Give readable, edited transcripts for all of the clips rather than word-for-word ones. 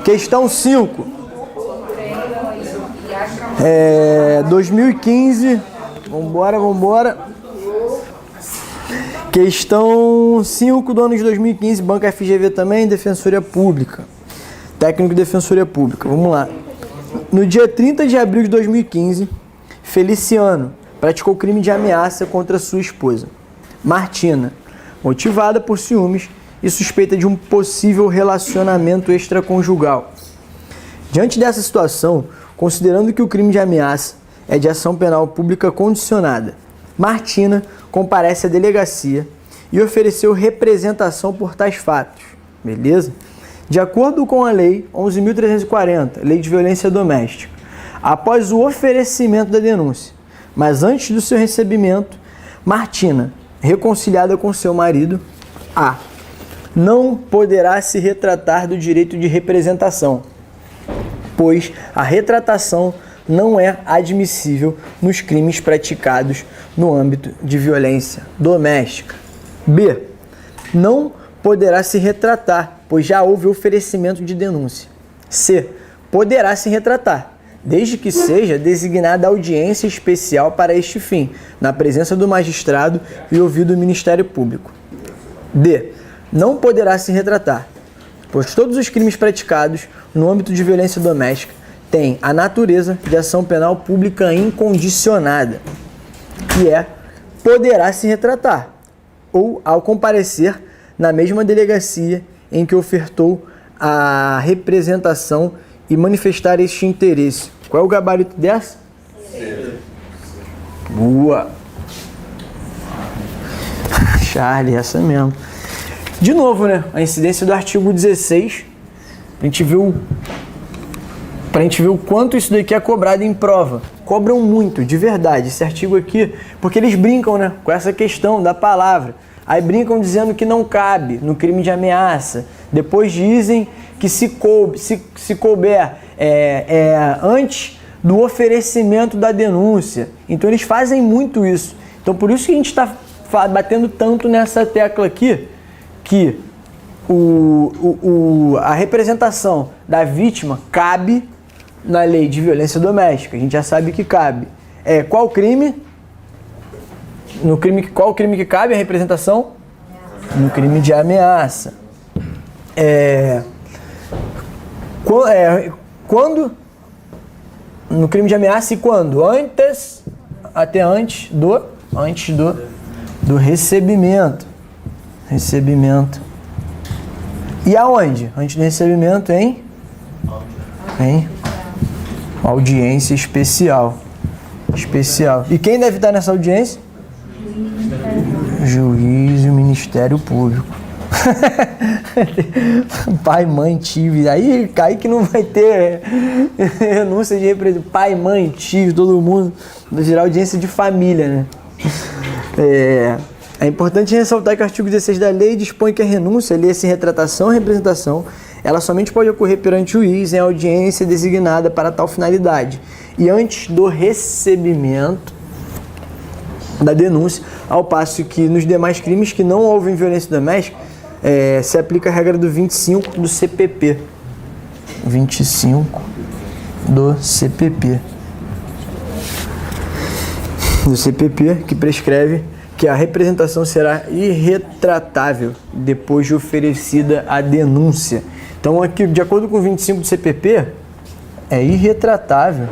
Questão 5. 2015. Vambora. Questão 5 do ano de 2015, Banco FGV também, Defensoria Pública. Técnico de Defensoria Pública. Vamos lá. No dia 30 de abril de 2015, Feliciano praticou crime de ameaça contra sua esposa, Martina, motivada por ciúmes e suspeita de um possível relacionamento extraconjugal. Diante dessa situação, considerando que o crime de ameaça é de ação penal pública condicionada, Martina comparece à delegacia e ofereceu representação por tais fatos. Beleza? De acordo com a Lei 11.340, Lei de Violência Doméstica, após o oferecimento da denúncia, mas antes do seu recebimento, Martina, reconciliada com seu marido, A. não poderá se retratar do direito de representação, pois a retratação não é admissível nos crimes praticados no âmbito de violência doméstica. B. Não poderá se retratar, pois já houve oferecimento de denúncia. C. Poderá se retratar, desde que seja designada audiência especial para este fim, na presença do magistrado e ouvido o Ministério Público. D. Não poderá se retratar, pois todos os crimes praticados no âmbito de violência doméstica têm a natureza de ação penal pública incondicionada, que é poderá se retratar, ou ao comparecer na mesma delegacia em que ofertou a representação e manifestar este interesse. Qual é o gabarito dessa? C. Boa! Charlie, essa mesmo. De novo, né? A incidência do artigo 16, pra gente ver o quanto isso daqui é cobrado em prova. Cobram muito, de verdade, esse artigo aqui, porque eles brincam, né, com essa questão da palavra. Aí brincam dizendo que não cabe no crime de ameaça. Depois dizem que se couber antes do oferecimento da denúncia. Então eles fazem muito isso. Então por isso que a gente está batendo tanto nessa tecla aqui, que a representação da vítima cabe na lei de violência doméstica. A gente já sabe que cabe. Qual crime? Qual crime que cabe a representação? No crime de ameaça. Quando? No crime de ameaça e quando? Antes do recebimento. E aonde? Antes do recebimento, em audiência especial. E quem deve estar nessa audiência? Juiz e o Ministério Público. Pai, mãe, tio. Aí que não vai ter renúncia de representação. Pai, mãe, tio, todo mundo. Vai gerar audiência de família, né? É importante ressaltar que o artigo 16 da lei dispõe que a renúncia, lê-se retratação ou representação, ela somente pode ocorrer perante o juiz em audiência designada para tal finalidade e antes do recebimento da denúncia, ao passo que nos demais crimes que não houve violência doméstica, se aplica a regra do 25 do CPP. 25 do CPP. Do CPP, que prescreve que a representação será irretratável depois de oferecida a denúncia. Então, aqui, de acordo com o 25 do CPP, é irretratável.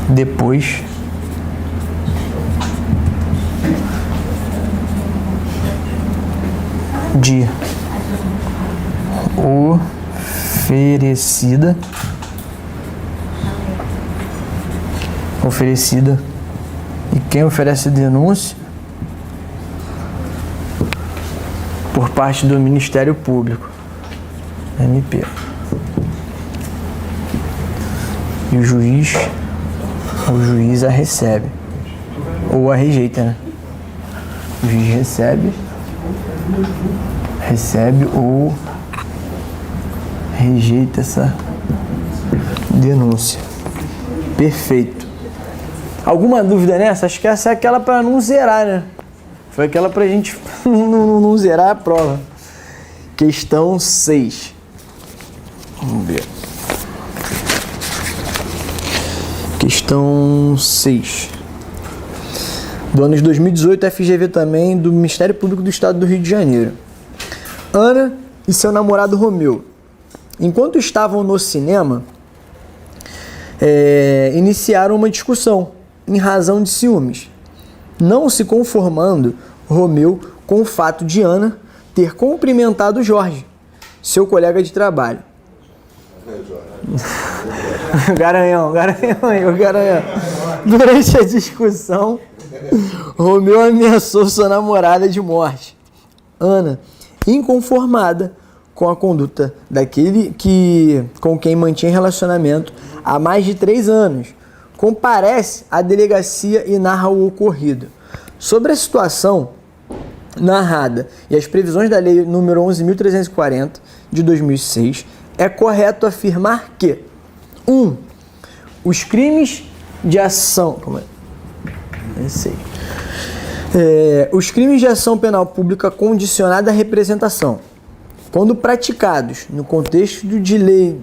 Depois de oferecida e quem oferece denúncia por parte do Ministério Público, MP, e o juiz a recebe ou a rejeita, né? O juiz recebe ou rejeita essa denúncia. Perfeito. Alguma dúvida nessa? Acho que essa é aquela para não zerar, né? Foi aquela pra gente não zerar a prova. Questão 6. Vamos ver. Questão 6. Do ano de 2018, FGV também, do Ministério Público do Estado do Rio de Janeiro. Ana e seu namorado Romeu, enquanto estavam no cinema, iniciaram uma discussão em razão de ciúmes, não se conformando Romeu com o fato de Ana ter cumprimentado Jorge, seu colega de trabalho. Garanhão. Durante a discussão, Romeu ameaçou sua namorada de morte. Ana, inconformada com a conduta daquele com quem mantinha relacionamento há mais de 3 anos, comparece à delegacia e narra o ocorrido. Sobre a situação narrada e as previsões da Lei nº 11.340, de 2006, é correto afirmar que 1. Os crimes de ação... os crimes de ação penal pública condicionada à representação, quando praticados no contexto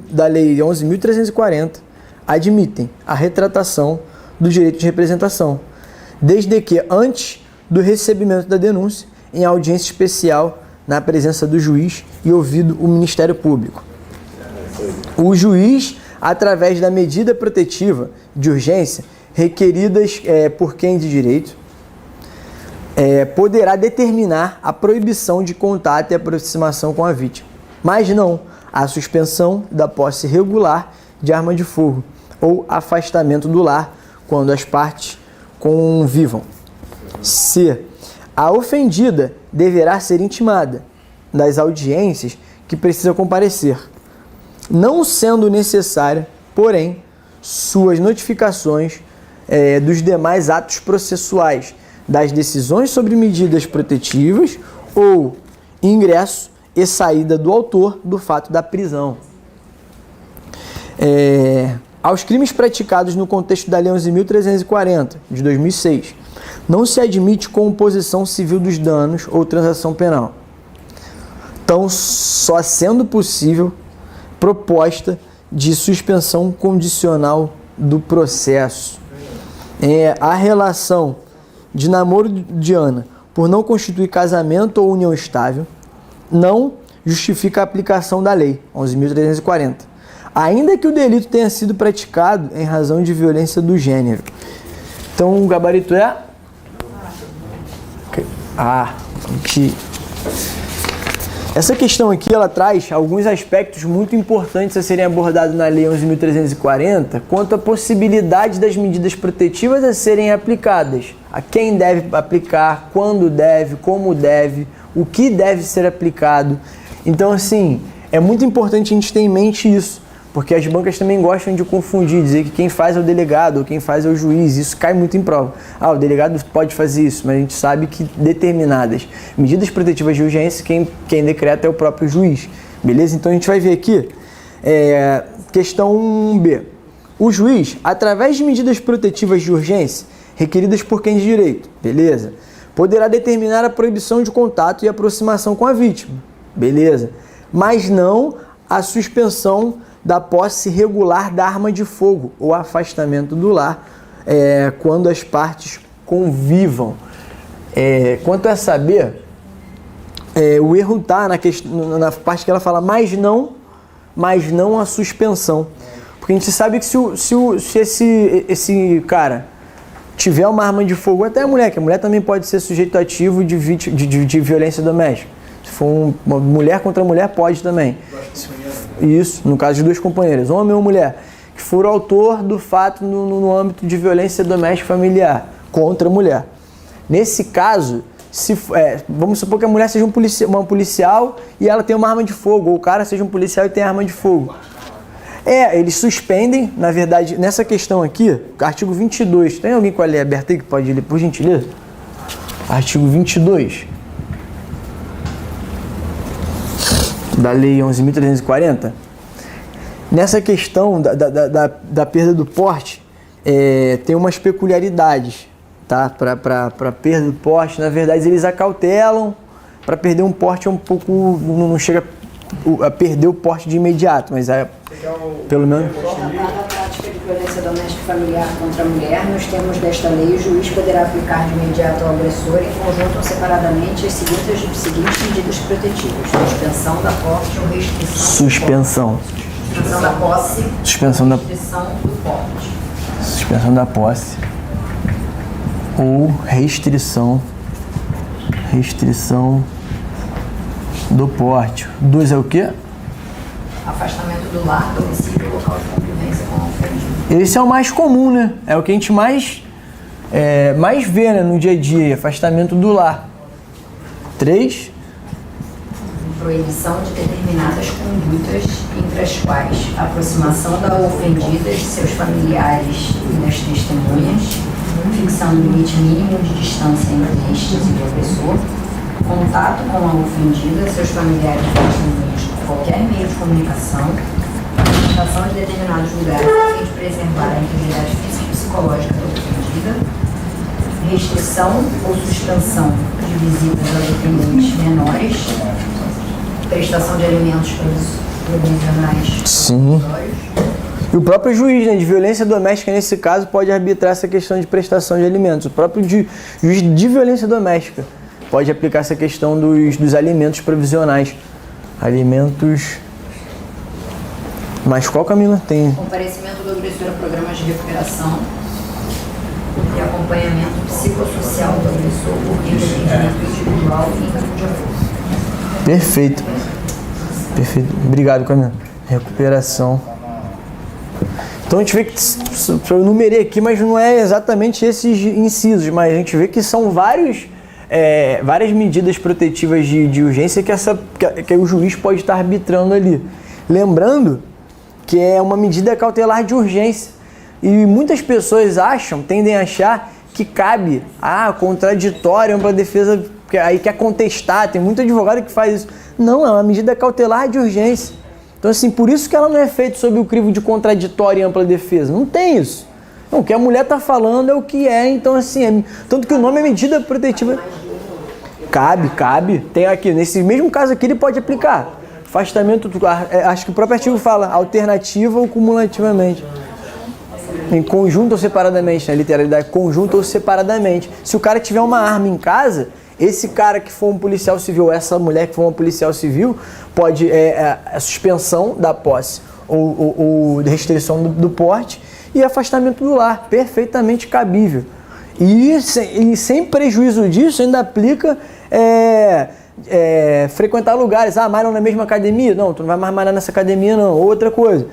da Lei 11.340, admitem a retratação do direito de representação, desde que antes do recebimento da denúncia, em audiência especial, na presença do juiz e ouvido o Ministério Público. O juiz, através da medida protetiva de urgência requeridas por quem de direito, poderá determinar a proibição de contato e aproximação com a vítima, mas não a suspensão da posse regular de arma de fogo ou afastamento do lar quando as partes convivam. C. A ofendida deverá ser intimada das audiências que precisa comparecer, não sendo necessária, porém, suas notificações dos demais atos processuais, das decisões sobre medidas protetivas ou ingresso e saída do autor do fato da prisão. Aos crimes praticados no contexto da Lei 11.340, de 2006, não se admite composição civil dos danos ou transação penal. Então, só sendo possível proposta de suspensão condicional do processo. A relação de namoro de Ana, por não constituir casamento ou união estável, não justifica a aplicação da Lei 11.340, ainda que o delito tenha sido praticado em razão de violência do gênero. Então, o gabarito é aqui. Essa questão aqui, ela traz alguns aspectos muito importantes a serem abordados na Lei 11.340 quanto à possibilidade das medidas protetivas a serem aplicadas, a quem deve aplicar, quando deve, como deve, o que deve ser aplicado. Então, assim, é muito importante a gente ter em mente isso, porque as bancas também gostam de confundir, dizer que quem faz é o delegado ou quem faz é o juiz. Isso cai muito em prova. O delegado pode fazer isso, mas a gente sabe que determinadas medidas protetivas de urgência, quem decreta é o próprio juiz. Beleza? Então a gente vai ver aqui, questão B. O juiz, através de medidas protetivas de urgência, requeridas por quem de direito, beleza? Poderá determinar a proibição de contato e aproximação com a vítima, beleza? Mas não a suspensão da posse regular da arma de fogo ou afastamento do lar quando as partes convivam. Quanto a saber, o erro está na parte que ela fala mas não a suspensão. Porque a gente sabe que se esse cara tiver uma arma de fogo, até a mulher, que a mulher também pode ser sujeito ativo de violência doméstica. Se for uma mulher contra mulher, pode também. Isso, no caso de 2 companheiras, homem ou mulher, que for o autor do fato no âmbito de violência doméstica familiar contra a mulher. Nesse caso, vamos supor que a mulher seja uma policial e ela tem uma arma de fogo, ou o cara seja um policial e tem arma de fogo. Eles suspendem, na verdade, nessa questão aqui, artigo 22. Tem alguém com a lei aberta aí que pode ler, por gentileza? Artigo 22. Da Lei 11.340, nessa questão da perda do porte, tem umas peculiaridades, tá? Para perda do porte, na verdade eles acautelam. Para perder um porte é um pouco, não chega a perder o porte de imediato, mas é pelo menos... Tratada a prática de violência doméstica e familiar contra a mulher, nos termos desta lei, o juiz poderá aplicar de imediato ao agressor, em conjunto ou separadamente, as seguintes medidas protetivas: suspensão da posse ou restrição. Suspensão. Suspensão da posse. Suspensão da... Restrição do porte. Suspensão da posse ou restrição do porte. 2 é o quê? Afastamento do lar, domicílio, local de convivência com o ofendido. Esse é o mais comum, né? É o que a gente mais vê, né, no dia a dia. Afastamento do lar. 3. Proibição de determinadas condutas, entre as quais a aproximação da ofendida de seus familiares e das testemunhas, fixando limite mínimo de distância entre estes e o agressor, contato com a ofendida, seus familiares e testemunhas por qualquer meio de comunicação, visitação de determinados lugares a fim de preservar a integridade física e psicológica da ofendida, restrição ou suspensão de visitas a dependentes menores, prestação de alimentos provisionais. Sim. E o próprio juiz, né, de violência doméstica, nesse caso, pode arbitrar essa questão de prestação de alimentos. O próprio juiz de violência doméstica pode aplicar essa questão dos alimentos provisionais. Alimentos... Mas qual, Camila? Tem... Comparecimento do agressor a programas de recuperação e acompanhamento psicossocial do agressor por meio de atendimento individual e campo de apoio. Perfeito. Perfeito. Obrigado, Camila. Recuperação. Então a gente vê que, eu numerei aqui, mas não é exatamente esses incisos, mas a gente vê que são várias medidas protetivas de urgência que o juiz pode estar arbitrando ali. Lembrando que é uma medida cautelar de urgência. E muitas pessoas tendem a achar que cabe contraditório para a defesa, que aí quer contestar, tem muito advogado que faz isso. Não, é uma medida cautelar de urgência. Então, assim, por isso que ela não é feita sob o crivo de contraditório e ampla defesa. Não tem isso. Não, o que a mulher está falando é o que é, então, assim, tanto que o nome é medida protetiva. Cabe. Tem aqui, nesse mesmo caso aqui, ele pode aplicar. Afastamento, acho que o próprio artigo fala, alternativa ou cumulativamente. Em conjunto ou separadamente, na literalidade, conjunto ou separadamente. Se o cara tiver uma arma em casa, esse cara que for um policial civil, essa mulher que for uma policial civil, pode a suspensão da posse ou restrição do porte e afastamento do lar, perfeitamente cabível. E sem prejuízo disso, ainda aplica frequentar lugares. Malham na mesma academia? Não, tu não vai mais malhar nessa academia não. Outra coisa,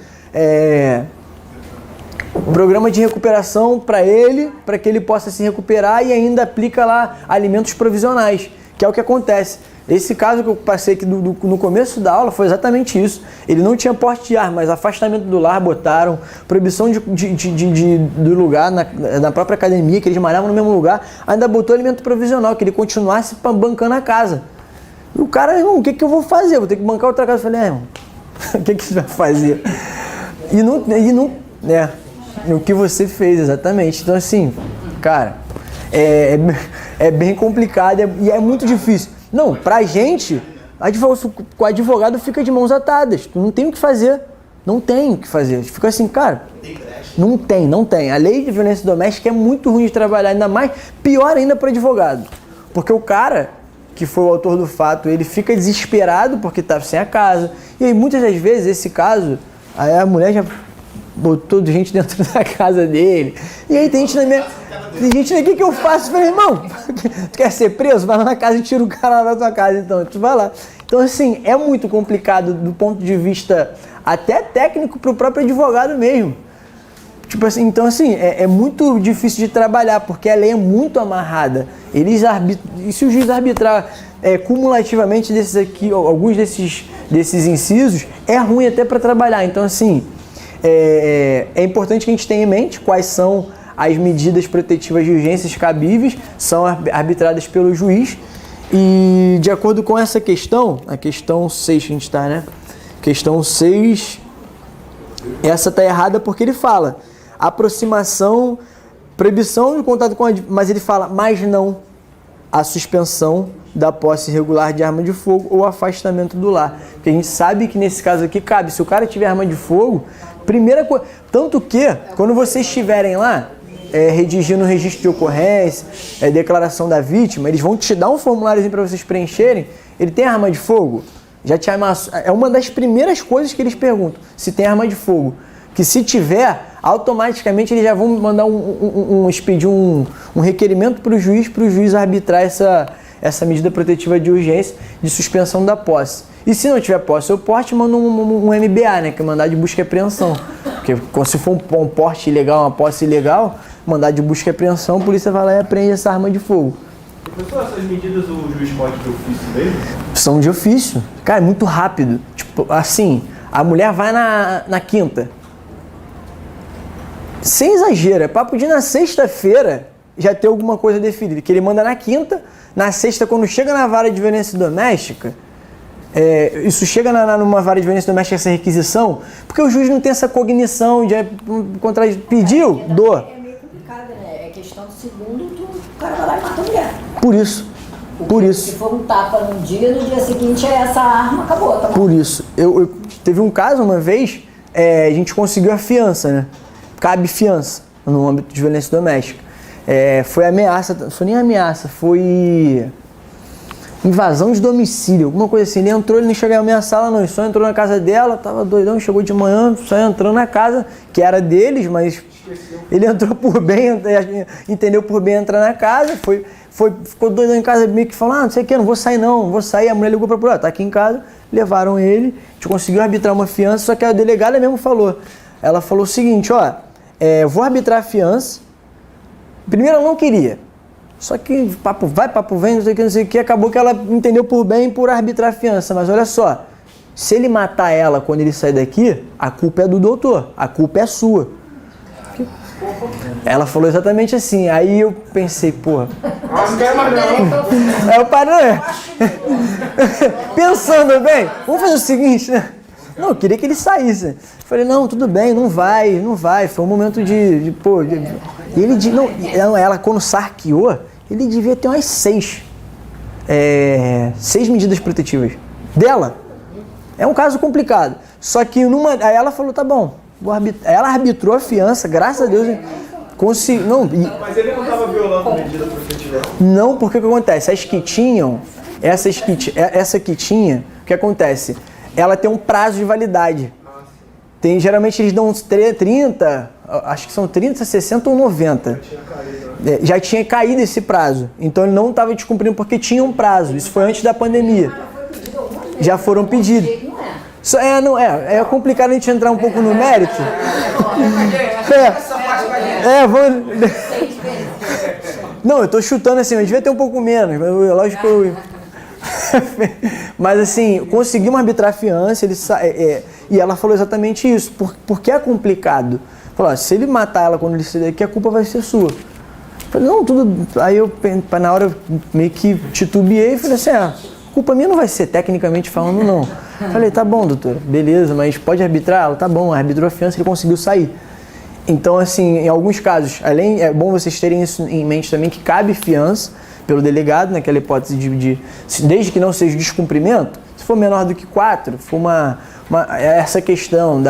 programa de recuperação para que ele possa se recuperar, e ainda aplica lá alimentos provisionais, que é o que acontece. Esse caso que eu passei aqui no começo da aula foi exatamente isso. Ele não tinha porte de arma, mas afastamento do lar botaram, proibição do lugar na própria academia, que eles malhavam no mesmo lugar, ainda botou alimento provisional, que ele continuasse bancando a casa. E o cara, irmão, o que eu vou fazer? Vou ter que bancar outra casa. Eu falei, irmão, o que você vai fazer? O que você fez, exatamente. Então, assim, cara, é bem complicado e é muito difícil. Não, pra gente, o advogado fica de mãos atadas. Tu não tem o que fazer. Não tem o que fazer. Fica assim, cara, não tem. A lei de violência doméstica é muito ruim de trabalhar, ainda mais, pior ainda para advogado. Porque o cara que foi o autor do fato, ele fica desesperado porque tá sem a casa. E aí, muitas das vezes, esse caso, aí a mulher já botou gente dentro da casa dele. E aí tem gente na minha... Tem gente, o que eu faço? Eu falei, irmão, tu quer ser preso? Vai lá na casa e tira o cara lá da tua casa, então. Tu vai lá. Então, assim, é muito complicado do ponto de vista até técnico pro próprio advogado mesmo. Tipo assim, então, assim, é muito difícil de trabalhar, porque a lei é muito amarrada. E se o juiz arbitrar cumulativamente alguns desses incisos, é ruim até para trabalhar. Então, assim, é importante que a gente tenha em mente quais são as medidas protetivas de urgências cabíveis, são arbitradas pelo juiz. E de acordo com essa questão, a questão 6 que a gente está, né? Questão 6, essa está errada porque ele fala aproximação proibição de contato com mas ele fala, mas não a suspensão da posse irregular de arma de fogo ou afastamento do lar. Porque a gente sabe que nesse caso aqui cabe, se o cara tiver arma de fogo, primeira coisa, tanto que quando vocês estiverem lá, redigindo o registro de ocorrência, declaração da vítima, eles vão te dar um formuláriozinho para vocês preencherem, ele tem arma de fogo? Já te amassou. É uma das primeiras coisas que eles perguntam, se tem arma de fogo. Que se tiver, automaticamente eles já vão mandar expedir um requerimento para o juiz arbitrar essa medida protetiva de urgência de suspensão da posse. E se não tiver posse ou porte, manda um MBA, né, que é mandado de busca e apreensão. Porque se for um porte ilegal, uma posse ilegal, mandado de busca e apreensão, a polícia vai lá e apreende essa arma de fogo. Professor, essas medidas o juiz pode de ofício mesmo? São de ofício. Cara, é muito rápido. Tipo, assim, a mulher vai na quinta. Sem exagero, é papo de na sexta-feira já ter alguma coisa definida. Que ele manda na quinta, na sexta, quando chega na vara de violência doméstica, isso chega numa vara de violência doméstica, essa requisição, porque o juiz não tem essa cognição de pediu, dou. É meio complicado, né? É questão do segundo, o cara vai lá e mata a mulher. Por isso. Se for um tapa num dia, no dia seguinte essa arma acabou, tá bom? Por isso. Teve um caso uma vez, a gente conseguiu a fiança, né? Cabe fiança no âmbito de violência doméstica. Foi ameaça, foi nem ameaça, foi invasão de domicílio, alguma coisa assim. Ele não chegou a ameaçar ela não, ele só entrou na casa dela, tava doidão, chegou de manhã, só entrou na casa, que era deles, mas ele entrou por bem, entendeu por bem entrar na casa, ficou doidão em casa, meio que falou, não sei o que, não vou sair, a mulher ligou pra polícia, tá aqui em casa, levaram ele, a gente conseguiu arbitrar uma fiança, só que a delegada mesmo falou, ela falou o seguinte, vou arbitrar a fiança. Primeiro ela não queria. Só que papo vai, papo vem, não sei o que, acabou que ela entendeu por bem por arbitrar a fiança. Mas olha só, se ele matar ela quando ele sair daqui, a culpa é do doutor, a culpa é sua. Ela falou exatamente assim. Aí eu pensei, porra. Não quero mais não. Aí eu parei. Pensando bem, vamos fazer o seguinte, né? Não, eu queria que ele saísse. Falei, não, tudo bem, não vai. Foi um momento de ela quando sarqueou, ele devia ter umas 6 medidas protetivas dela. É um caso complicado. Só que aí ela falou, tá bom, vou arbitrar. Ela arbitrou a fiança, graças a Deus. Mas ele não estava violando a medida protetiva? Não, porque o que acontece? Essa que tinha, o que acontece? Ela tem um prazo de validade. Geralmente eles dão uns 30, acho que são 30, 60 ou 90. Já tinha caído esse prazo. Então ele não estava descumprindo porque tinha um prazo. Isso foi antes da pandemia. Já foram pedidos. É complicado a gente entrar um pouco no mérito. Não, eu tô chutando assim, eu devia ter um pouco menos. Lógico que eu... Mas assim, conseguimos arbitrar a fiança, e ela falou exatamente isso, porque é complicado. Falou, se ele matar ela quando ele sair daqui, a culpa vai ser sua. Falei, não, tudo. Aí eu, na hora, eu meio que titubeei e falei assim, culpa minha não vai ser, tecnicamente falando, não. Falei, tá bom, doutora, beleza, mas pode arbitrar? Ela, tá bom, arbitrou a fiança, ele conseguiu sair. Então, assim, em alguns casos, é bom vocês terem isso em mente também, que cabe fiança pelo delegado, naquela hipótese desde que não seja descumprimento, se for menor do que 4, for essa questão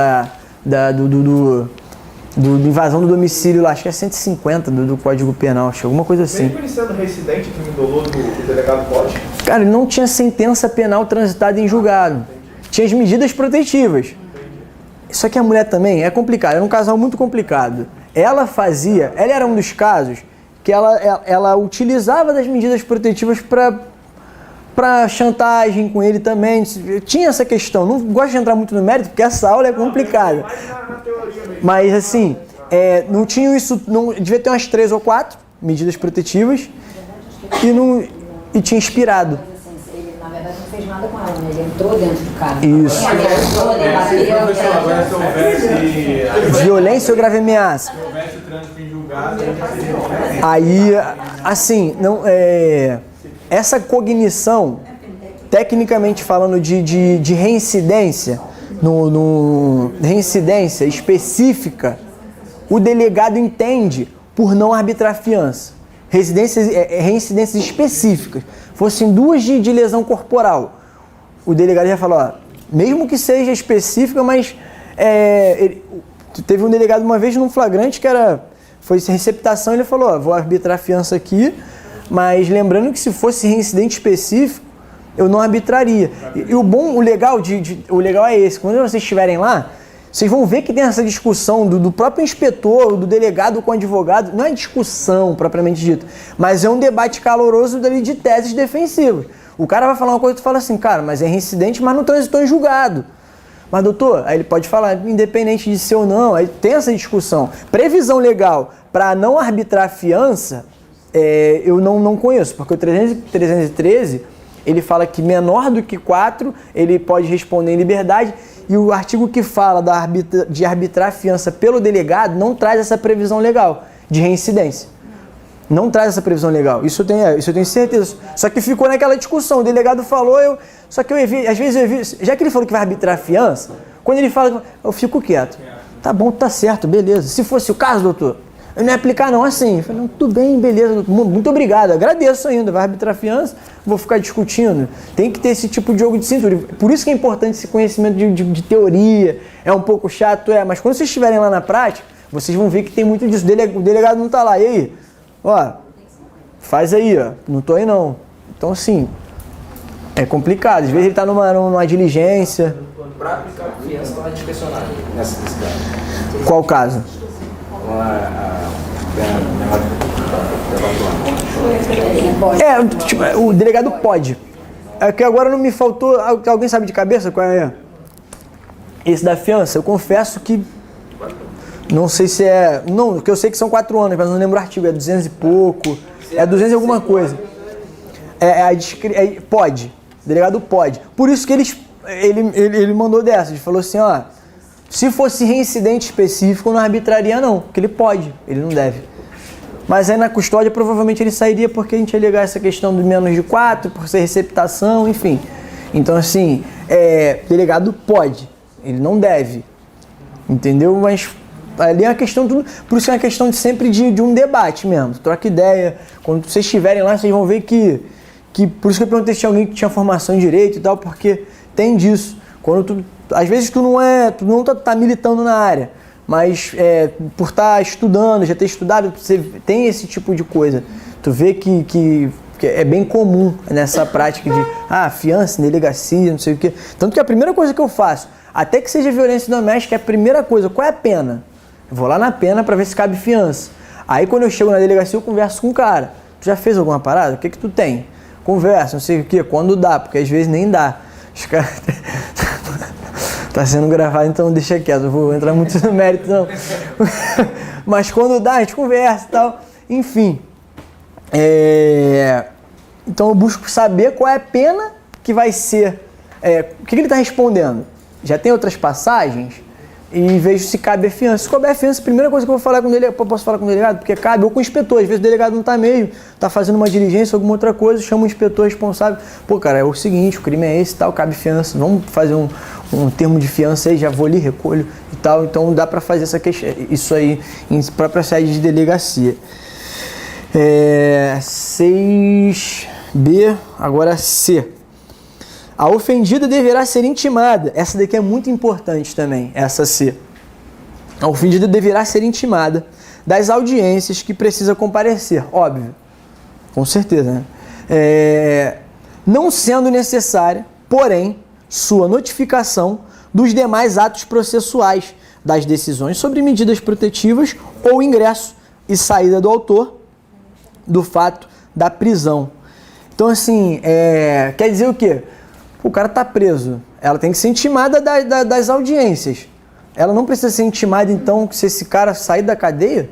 do invasão do domicílio lá, acho que é 150 do Código Penal, acho, alguma coisa assim. Mesmo ele sendo reincidente, crime doloso, o delegado pode? Cara, ele não tinha sentença penal transitada em julgado. Tinha as medidas protetivas. Só que a mulher também é complicada, era um casal muito complicado. Ela era um dos casos que ela utilizava das medidas protetivas para chantagem com ele também. Tinha essa questão. Não gosto de entrar muito no mérito, porque essa aula é complicada. Mas assim, não tinha isso, devia ter umas 3 ou 4 medidas protetivas e tinha expirado. Ele, na verdade, não fez nada com ela, né? Ele entrou dentro do carro. Isso. Violência ou grave ameaça? Aí, assim, essa cognição, tecnicamente falando de reincidência, reincidência específica, o delegado entende por não arbitrar fiança. Reincidências específicas. Fossem 2 de lesão corporal. O delegado já falou, ó, mesmo que seja específica, mas teve um delegado uma vez num flagrante que foi receptação, ele falou, ó, vou arbitrar fiança aqui, mas lembrando que se fosse reincidente específico, eu não arbitraria. E o legal é esse, quando vocês estiverem lá, vocês vão ver que tem essa discussão do próprio inspetor, do delegado com o advogado. Não é discussão propriamente dita, mas é um debate caloroso dali de teses defensivas. O cara vai falar uma coisa e tu fala assim, cara, mas é reincidente, mas não transitou em julgado. Mas doutor, aí ele pode falar, independente de ser ou não, aí tem essa discussão. Previsão legal para não arbitrar fiança, eu não conheço, porque o 313, ele fala que menor do que 4, ele pode responder em liberdade, e o artigo que fala de arbitrar fiança pelo delegado não traz essa previsão legal de reincidência. Não traz essa previsão legal. Isso eu tenho certeza. Só que ficou naquela discussão. O delegado falou, às vezes eu evito. Já que ele falou que vai arbitrar fiança, quando ele fala, eu fico quieto. Tá bom, tá certo, beleza. Se fosse o caso, doutor, eu não ia aplicar não assim. Eu falei, tudo bem, beleza, doutor. Muito obrigado, agradeço ainda. Vai arbitrar fiança, vou ficar discutindo. Tem que ter esse tipo de jogo de cintura. Por isso que é importante esse conhecimento de teoria. É um pouco chato, mas quando vocês estiverem lá na prática, vocês vão ver que tem muito disso. O delegado não tá lá. E aí? Ó, faz aí, ó. Não tô aí não. Então, assim, é complicado. Às vezes ele tá numa diligência. Para aplicar a fiança, ela é discrecionária nesse caso. Qual caso? O delegado pode. É que agora não me faltou. Alguém sabe de cabeça qual é? Esse da fiança, eu confesso que. Não sei se é. Não, porque eu sei que são 4 anos, mas não lembro o artigo. É 200 e pouco. É 200 e alguma coisa. Pode. O delegado pode. Por isso que ele mandou dessa. Ele falou assim: ó. Se fosse reincidente específico, eu não arbitraria, não. Porque ele pode, ele não deve. Mas aí na custódia, provavelmente ele sairia porque a gente ia ligar essa questão do menos de 4, por ser receptação, enfim. Então, assim, delegado pode. Ele não deve. Entendeu? Mas. Ali é uma questão, por isso é uma questão sempre de um debate mesmo, troca ideia. Quando vocês estiverem lá, vocês vão ver que por isso que eu perguntei se tinha alguém que tinha formação em direito e tal, porque tem disso. Quando às vezes tu não tá militando na área, mas por estar estudando, já ter estudado, você tem esse tipo de coisa. Tu vê que é bem comum nessa prática de fiança, delegacia, não sei o quê. Tanto que a primeira coisa que eu faço, até que seja violência doméstica, é a primeira coisa, qual é a pena? Eu vou lá na pena pra ver se cabe fiança. Aí quando eu chego na delegacia eu converso com o cara. Tu já fez alguma parada? O que tu tem? Conversa, não sei o que, quando dá, porque às vezes nem dá. Os caras... Tá sendo gravado, então deixa quieto, eu vou entrar muito no mérito não. Mas quando dá, a gente conversa e tal. Enfim. Então eu busco saber qual é a pena que vai ser. O que ele está respondendo? Já tem outras passagens? E vejo se cabe a fiança. Se couber a fiança, a primeira coisa que eu vou falar com o delegado, posso falar com o delegado, porque cabe, ou com o inspetor. Às vezes o delegado não está mesmo, está fazendo uma diligência, alguma outra coisa, chama o inspetor responsável. Pô, cara, é o seguinte, o crime é esse e tal, cabe fiança, vamos fazer um termo de fiança aí, já vou ali, recolho e tal. Então dá para fazer isso aí em própria sede de delegacia. 6B, agora C. A ofendida deverá ser intimada. Essa daqui é muito importante também, essa C. A ofendida deverá ser intimada das audiências que precisa comparecer, óbvio, com certeza, né? Não sendo necessária, porém, sua notificação dos demais atos processuais, das decisões sobre medidas protetivas ou ingresso e saída do autor do fato da prisão. Então, assim, quer dizer o quê? O cara está preso, ela tem que ser intimada das audiências. Ela não precisa ser intimada, então, se esse cara sair da cadeia,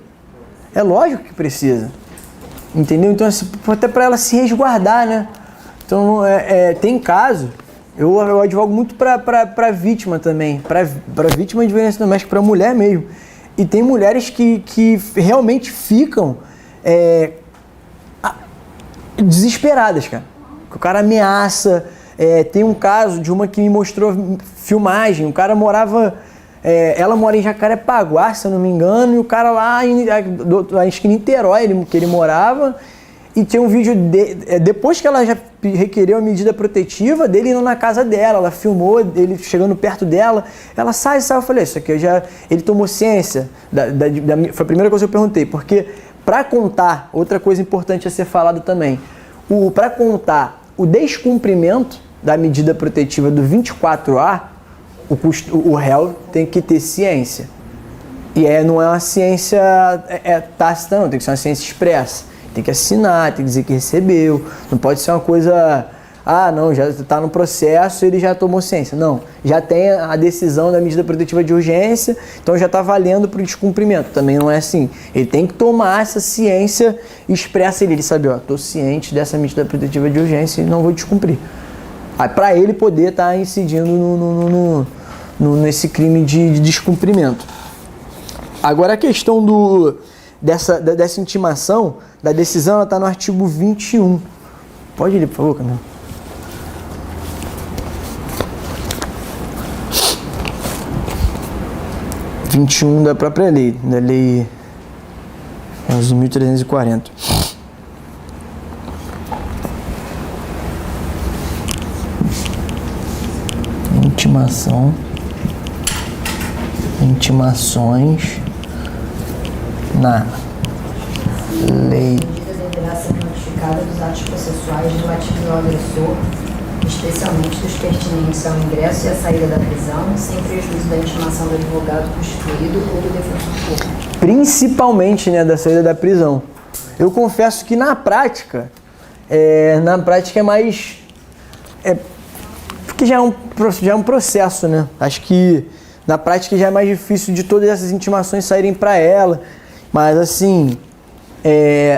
é lógico que precisa. Entendeu? Então, assim, até para ela se resguardar, né? Então, tem caso, eu advogo muito para vítima também, para vítima de violência doméstica, para mulher mesmo. E tem mulheres que realmente ficam desesperadas, cara. O cara ameaça. Tem um caso de uma que me mostrou filmagem, o cara morava ela mora em Jacarepaguá, se eu não me engano, e o cara lá, acho que em Niterói, que ele morava, e tem um vídeo, depois que ela já requereu a medida protetiva, dele indo na casa dela, ela filmou ele chegando perto dela, ela sai, eu falei, isso aqui ele tomou ciência, foi a primeira coisa que eu perguntei, porque para contar, outra coisa importante a ser falada também, para contar o descumprimento da medida protetiva do 24A, o réu tem que ter ciência. E não é uma ciência tácita, não, tem que ser uma ciência expressa. Tem que assinar, tem que dizer que recebeu. Não pode ser uma coisa, não, já está no processo, ele já tomou ciência. Não, já tem a decisão da medida protetiva de urgência, então já está valendo para o descumprimento. Também não é assim. Ele tem que tomar essa ciência expressa, ele sabe, estou ciente dessa medida protetiva de urgência e não vou descumprir. Para ele poder estar incidindo nesse crime de descumprimento. Agora a questão dessa intimação, da decisão, ela está no artigo 21. Pode ler, por favor, Camila. Artigo 21 da própria lei, da lei 11.340. Intimações na lei. A medida deverá ser notificada dos atos processuais relativos ao agressor, especialmente dos pertinentes ao ingresso e à saída da prisão, sem prejuízo da intimação do advogado constituído ou do defensor público. Principalmente, da saída da prisão. Eu confesso que na prática é mais... porque já é um processo, né? Acho que na prática já é mais difícil de todas essas intimações saírem para ela. Mas assim,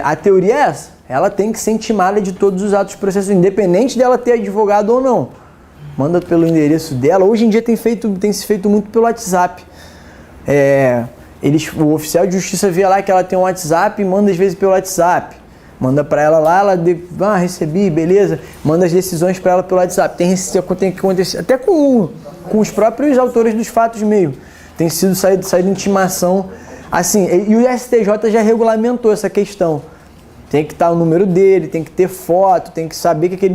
a teoria é essa. Ela tem que ser intimada de todos os atos processuais, independente dela ter advogado ou não. Manda pelo endereço dela. Hoje em dia tem se feito muito pelo WhatsApp. O oficial de justiça vê lá que ela tem um WhatsApp e manda às vezes pelo WhatsApp. Manda para ela lá, recebi, beleza. Manda as decisões para ela pelo WhatsApp. Tem que acontecer, até com os próprios autores dos fatos mesmo. Tem sido saído intimação. Assim, e o STJ já regulamentou essa questão. Tem que estar o número dele, tem que ter foto, tem que saber que aquele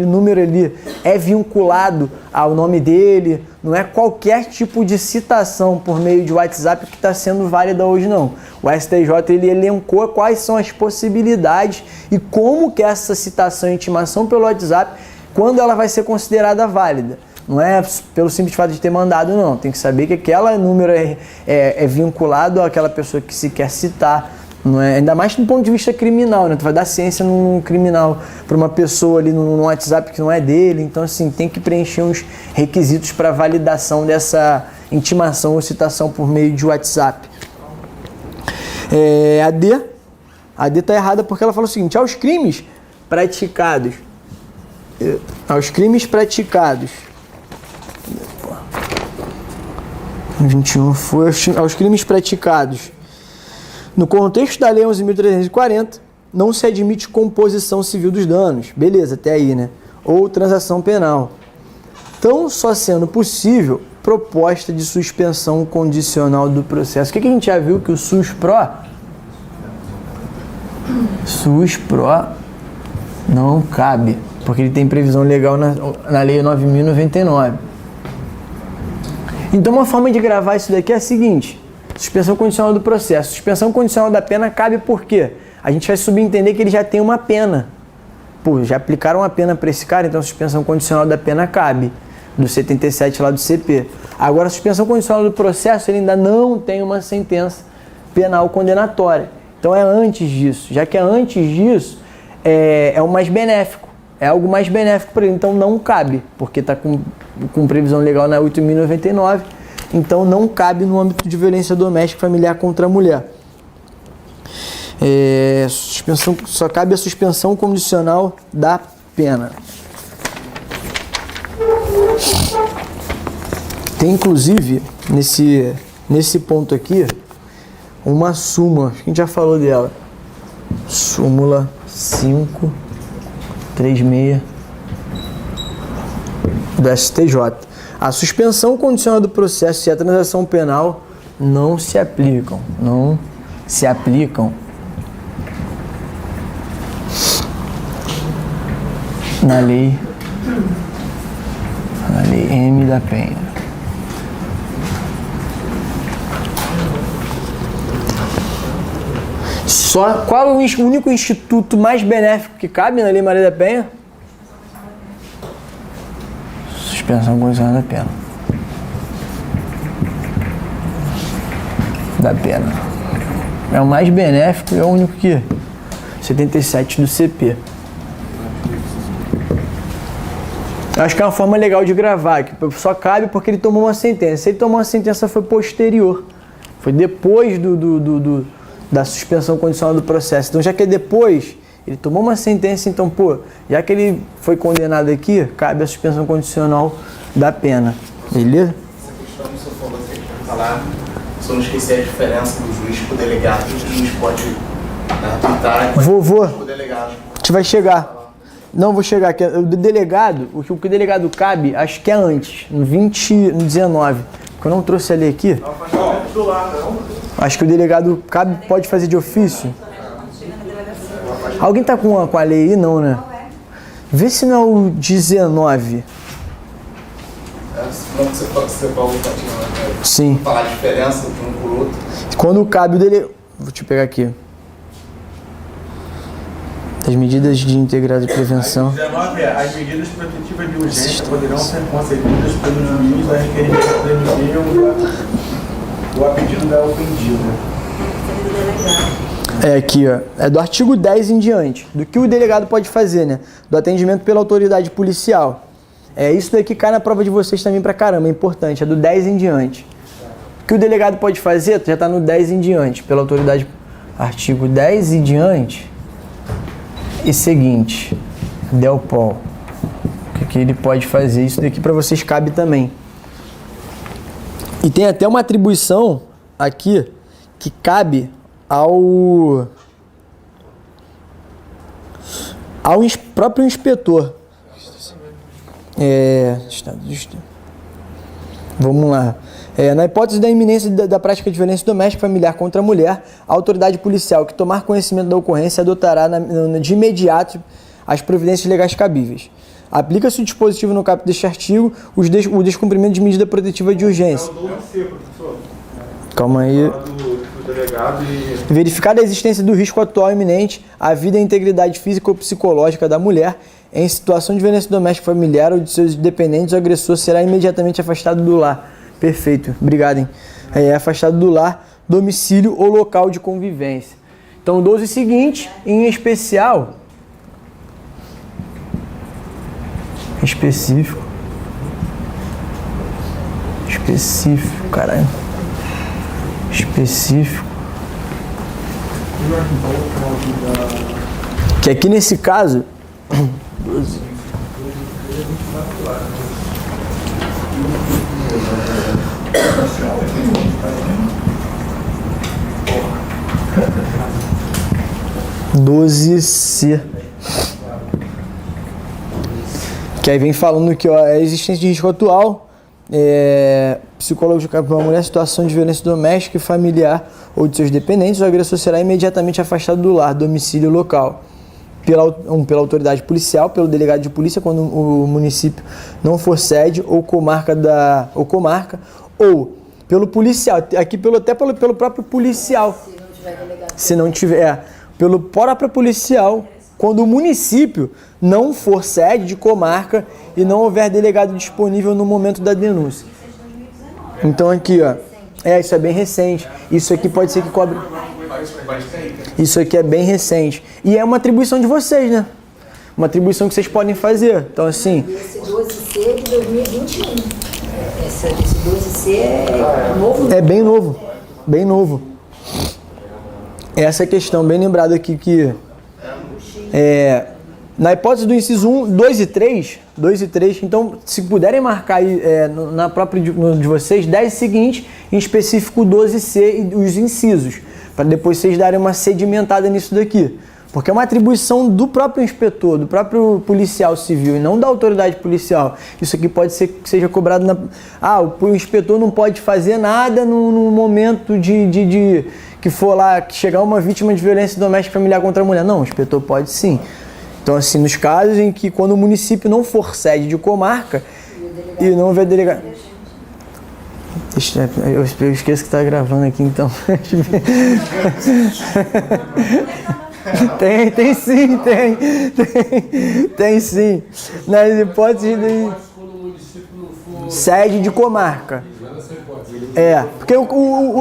número ali é vinculado ao nome dele. Não é qualquer tipo de citação por meio de WhatsApp que está sendo válida hoje, não. O STJ ele elencou quais são as possibilidades e como que essa citação e intimação pelo WhatsApp, quando ela vai ser considerada válida. Não é pelo simples fato de ter mandado, não. Tem que saber que aquele número é vinculado àquela pessoa que se quer citar. Não é, ainda mais do ponto de vista criminal, né? Tu vai dar ciência num criminal para uma pessoa ali no WhatsApp que não é dele. Então, assim, tem que preencher uns requisitos para validação dessa intimação ou citação por meio de WhatsApp. A D está errada porque ela falou o seguinte: aos crimes praticados 21 foi aos crimes praticados no contexto da Lei 11.340, não se admite composição civil dos danos. Beleza, até aí, né? Ou transação penal. Então, só sendo possível proposta de suspensão condicional do processo. O que a gente já viu que o SUS-PRO não cabe, porque ele tem previsão legal na Lei 9.099. Então, uma forma de gravar isso daqui é a seguinte: suspensão condicional do processo. Suspensão condicional da pena cabe por quê? A gente vai subentender que ele já tem uma pena. Pô, já aplicaram uma pena para esse cara, então a suspensão condicional da pena cabe. Do 77 lá do CP. Agora, a suspensão condicional do processo, ele ainda não tem uma sentença penal condenatória. Então é antes disso. Já que é antes disso, é o mais benéfico. É algo mais benéfico para ele. Então não cabe, porque está com previsão legal na 8.099. Então não cabe no âmbito de violência doméstica familiar contra a mulher. Só cabe a suspensão condicional da pena. Tem inclusive nesse ponto aqui uma súmula, acho que a gente já falou dela. Súmula 536 do STJ. A suspensão condicional do processo e a transação penal não se aplicam. Não se aplicam na lei M da Penha. Qual é o único instituto mais benéfico que cabe na Lei Maria da Penha? Suspensão condicional da pena. É o mais benéfico e é o único que 77 do CP. Eu acho que é uma forma legal de gravar, que só cabe porque ele tomou uma sentença. Se ele tomou uma sentença, foi posterior. Foi depois da suspensão condicional do processo. Então, já que é depois, ele tomou uma sentença, então, pô, já que ele foi condenado aqui, cabe a suspensão condicional da pena. Beleza? Essa questão que o senhor falou, que a gente vai falar, só não esquecer a diferença do juiz pro delegado, que o juiz pode arbitrar Vovô, pro delegado. a gente vai chegar. Não, vou chegar aqui. O delegado, o que o delegado cabe, acho que é antes, no 19. Que eu não trouxe a lei aqui. Acho que o delegado cabe, pode fazer de ofício. Alguém tá com a lei aí? Não, né? Vê se não é o 19. Como você falou, Sim. falar a diferença de um por outro. Quando cabe o delegado... Vou te pegar aqui. As medidas de integrada de prevenção. 19 é: as medidas protetivas de urgência poderão ser concedidas pelo juiz a requerimento do MP ou a pedido da ofendida. É aqui, ó. É do artigo 10 em diante. Do que o delegado pode fazer, né? Do atendimento pela autoridade policial. É isso daqui cai na prova de vocês também pra caramba, é importante. É do 10 em diante. O que o delegado pode fazer, já tá no 10 em diante. Pela autoridade... Artigo 10 em diante. E seguinte. Delpol. O que ele pode fazer? Isso daqui pra vocês cabe também. E tem até uma atribuição aqui que cabe ao próprio inspetor. Vamos lá. Na hipótese da iminência da prática de violência doméstica familiar contra a mulher, a autoridade policial que tomar conhecimento da ocorrência adotará de imediato as providências legais cabíveis. Aplica-se o dispositivo no caput deste artigo o descumprimento de medida protetiva de urgência. Calma aí. Verificada a existência do risco atual iminente à vida e integridade física ou psicológica da mulher em situação de violência doméstica familiar ou de seus dependentes, o agressor será imediatamente afastado do lar. Perfeito, obrigado, hein? Afastado do lar, domicílio ou local de convivência. Então, 12 seguinte, em especial... Específico, caralho. Específico. Que aqui nesse caso... 12C. Que aí vem falando que a existência de risco atual, psicológico para uma mulher, situação de violência doméstica e familiar ou de seus dependentes, o agressor será imediatamente afastado do lar, domicílio local, pela autoridade policial, pelo delegado de polícia, quando o município não for sede, ou comarca, ou pelo policial, aqui até pelo próprio policial. Se não tiver, pelo próprio policial, quando o município não for sede de comarca e não houver delegado disponível no momento da denúncia. Então aqui, ó, isso é bem recente. Isso aqui pode ser que cobre... Isso aqui é bem recente. E é uma atribuição de vocês, né? Uma atribuição que vocês podem fazer. Então, assim... Esse 12C é de 2021. Esse 12C é novo. É bem novo. Bem novo. Essa questão, bem lembrada aqui que... na hipótese do inciso 1, 2 e 3, então, se puderem marcar aí na própria de vocês, 10 seguinte, em específico 12C e os incisos, para depois vocês darem uma sedimentada nisso daqui. Porque é uma atribuição do próprio inspetor, do próprio policial civil e não da autoridade policial. Isso aqui pode ser que seja cobrado na... o inspetor não pode fazer nada no momento que for lá, que chegar uma vítima de violência doméstica familiar contra a mulher. Não, o inspetor pode sim. Então, assim, nos casos em que quando o município não for sede de comarca e não houver delegado... Eu esqueço que está gravando aqui, então. Tem sim. Tem sim. Nas hipóteses de sede de comarca. Porque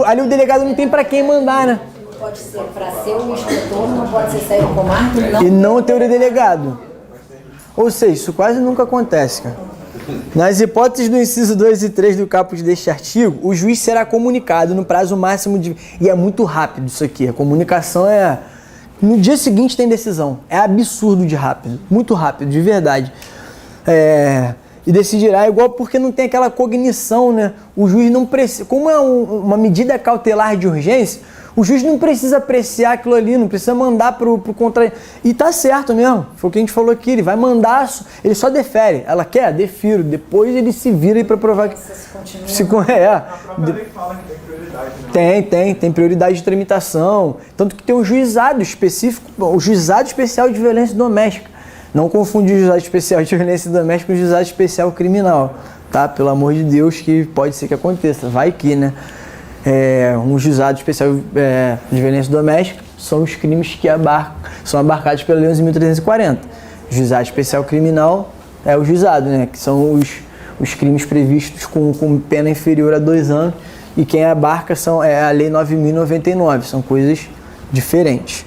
ali o delegado não tem para quem mandar, né? Pode ser para ser o inspetor, não pode ser sede de comarca, não. E não ter o delegado. Ou seja, isso quase nunca acontece, cara. Nas hipóteses do inciso 2 e 3 do caput deste artigo, o juiz será comunicado no prazo máximo de... E é muito rápido isso aqui. A comunicação é... No dia seguinte tem decisão. É absurdo de rápido. Muito rápido, de verdade. E decidirá igual porque não tem aquela cognição, né? O juiz não precisa... Como é uma medida cautelar de urgência, o juiz não precisa apreciar aquilo ali, não precisa mandar pro contra... E tá certo mesmo. Foi o que a gente falou aqui. Ele vai mandar... Ele só defere. Ela quer? Defiro. Depois ele se vira aí pra provar que... A própria lei fala que tem prioridade, né? Tem prioridade de tramitação. Tanto que tem um juizado específico, o juizado especial de violência doméstica. Não confundir o juizado especial de violência doméstica com o juizado especial criminal, tá? Pelo amor de Deus, que pode ser que aconteça. Vai que, né? Um juizado especial de violência doméstica são os crimes que são abarcados pela Lei 11.340. Juizado especial criminal é o juizado, né? Que são os crimes previstos com pena inferior a 2 anos, e quem abarca é a Lei 9.099, são coisas diferentes.